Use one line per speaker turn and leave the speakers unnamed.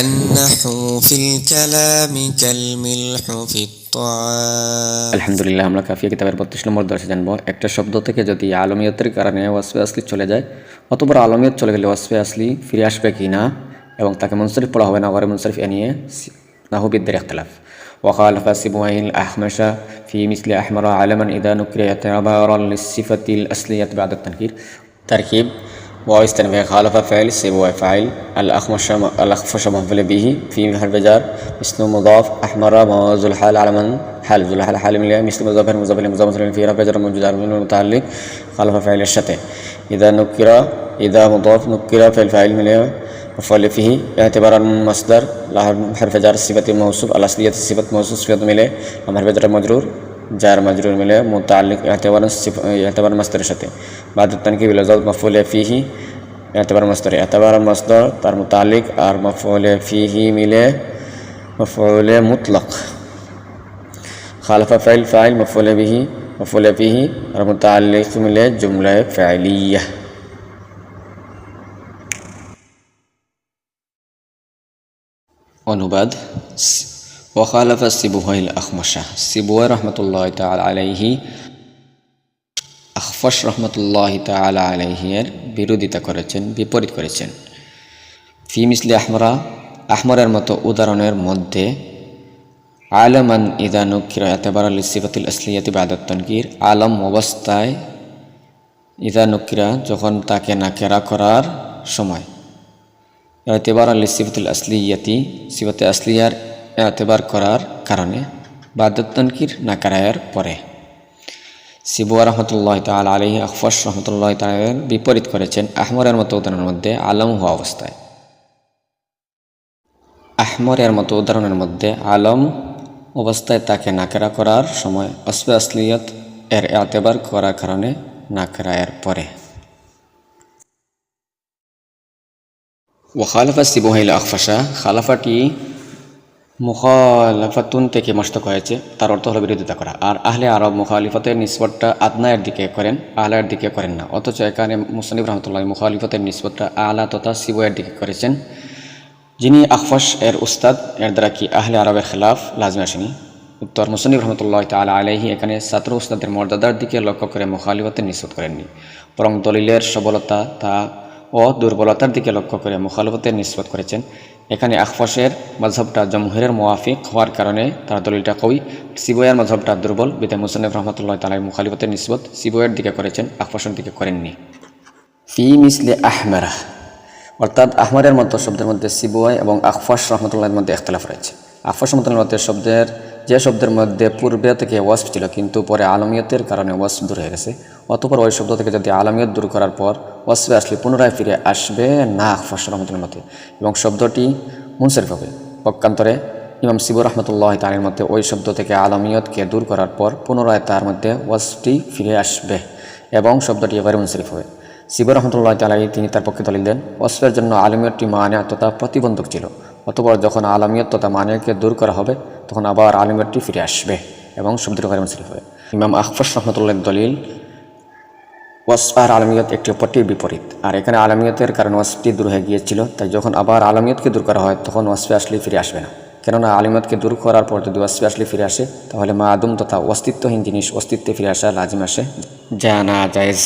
النحو في الكلام كالملح في الطعام।
আলহামদুলিল্লাহ, আমরা কাফিয়া কিতাবের 32 নম্বর দর্শে জানবো একটা শব্দ থেকে যদি আলমিয়তের কারণে ওয়াসফে আসলি চলে যায় অথবা আলমিয়ত চলে গেলে ওয়াসফে আসলি ফিরে আসবে কি না এবং তাকে মুনসরিফ পড়া হবে না গয়রে মুনসরিফ এ নিয়ে নাহবিদদের ইখতিলাফ। وخالف سبويه الأحمش في مثل أحمر علما إذا نكر اعتبارا للصفة الأصلية بعد التنكير. تركيب واستنفع خالف فعل سبويه فاعل الأخفش مفعول به في حرف جر مثل مضاف أحمر موضوع الحال علما حال ذو الحال حال من مثل مضاف مضاف مضاف في حرف جر موجود من المتعلق خالف فعل الشتى. إذا مضاف نكر في الفاعل من مفعول فيه اعتبارا مصدر حرف جر صفة موصوف الأصلية صفة موصوف صفة مله حرف جر مجرور جار مجرور مله متعلق اعتبار مصدر الشتى. بعد التنكير بالزوج مفعول فيه اعتبار مصدر তার متعلق আর مفعول فيه মিলে مفعول مطلق. خالف فاعل مفعول به مفعول فيه আর متعلق মিলে جملة فعلية. অনুবাদ وخالف سبويه الأخمش সিবুয়াই রহমতুল্লাহ তাআলা আলাইহি আখফশ রহমতুল্লাহ তাআলা আলাইহি এর বিরোধিতা করেছেন, বিপরীত করেছেন। ফি মিসলি আহমরা আহমরের মতো উদাহরণের মধ্যে আলমান ইদা নুকিরা এতবারা লিসিফাতিল আসলিয়াতি বাদাত তানকির আলম অবস্থায় ইদা নুকিরা যখন তাকে নাকেরা করার সময় এতবারা লিসিফাতিল আসলিয়াতি সিফাতে আসলিয়ার এতবার করার কারণে বাদাত তানকির নাকারায়ের পরে। সিবুয়া রহমতুল্লাহ তাআলা আলাইহি আখফশ রহমতুল্লাহ তাআলা বিপরীত করেছেন আহমরের মতো উদাহরণের মধ্যে আলম হওয়া অবস্থায়। আহমরের মতো উদাহরণের মধ্যে আলম অবস্থায় তাকে নাকেরা করার সময় ওয়াসফে আসলিয়ত এর এতবার করার কারণে নাকেরায়ের পরে। ওয়াখালাফা সিবুহাইল আখফাশা খালাফাটি মুখালাফাতুন থেকে মস্তক হয়েছে, তার অর্থ হলো বিরোধিতা করা। আর আহলে আরব মুখালিফতের নিসবতটা আদনায়ের দিকে করেন, আলার দিকে করেন না। অথচ এখানে মুসনিফ রহমতুল্লাহ মুখালিফতের নিসবতটা আলা তথা সিবুয়ের দিকে করেছেন। যিনি আখফশ এর উস্তাদ, এর দ্বারা কি আহলে আরবের খেলাফ লাজমে আসেনি? উত্তর, মুসনিফ রহমতুল্লাহ তাআলা আলাইহি এখানে ছাত্র উস্তাদের মর্যাদার দিকে লক্ষ্য করে মুখালিফতের নিসবত করেননি, বরং দলিলের সবলতা তা ও দুর্বলতার দিকে লক্ষ্য করে মুখালিফতের নিসবত করেছেন। এখানে আখফশের মযহবটা জমহুরের মুওয়াফিক হওয়ার কারণে তার দলিলটা কই, সিবুয়ের মযহবটা দুর্বল, বিধায় মুসন্নিফ রহমতুল্লাহ তাআলা মুখালিফতের নিসবত সিবুয়ের দিকে করেছেন, আখফশের দিকে করেননি। ফি মিসলি আহমারা অর্থাৎ আহমরের মতো শব্দের মধ্যে সিবুয়াই এবং আখফশ রহমতুল্লাহের মধ্যে ইখতিলাফ রয়েছে। আখফশ রহমতুল্লাহের মধ্যে যে শব্দের মধ্যে পূর্বে থেকে ওয়াসফ ছিল কিন্তু পরে আলমিয়তের কারণে ওয়াসফ দূর হয়ে গেছে, অতঃপর ওই শব্দ থেকে যদি আলমিয়ত দূর করার পর ওয়াসফে আসলে পুনরায় ফিরে আসবে না আখফশ রহমতুল্লাহের মতে, এবং শব্দটি মুনসরিফ হবে। পক্ষান্তরে ইমাম সিবু রহমতুল্লাহ তাআলার মতে ওই শব্দ থেকে আলমিয়তকে দূর করার পর পুনরায় তার মধ্যে ওয়াসফটি ফিরে আসবে এবং শব্দটি এবারে মুনসরিফ হবে। সিবু রহমতুল্লাহ তাআলা তিনি তার পক্ষে দলিল দেন ওয়াসফের জন্য আলমিয়তটি মানিয়া তথা প্রতিবন্ধক ছিল, অতঃপর যখন আলমিয়ত তথা মানিয়াকে দূর করা হবে তখন আবার আলমিয়তটি ফিরে আসবে এবং শব্দটি এবারে মুনসরিফ হবে। ইমাম আখফশ রহমতুল্লাহর দলিল ওয়াসফ আর আলমিয়ত একটি অপরটির বিপরীত, আর এখানে আলমিয়তের কারণে ওয়াসফটি দূর হয়ে গিয়েছিল, তাই যখন আবার আলমিয়তকে দূর করা হয় তখন ওয়াসফে আসলে ফিরে আসবে না। কেননা আলমিয়তকে দূর করার পর যদি ওয়াসফে আসলে ফিরে আসে তাহলে মাদুম তথা অস্তিত্বহীন জিনিস অস্তিত্বে ফিরে আসা লাজিম আসে, যা না জায়েজ।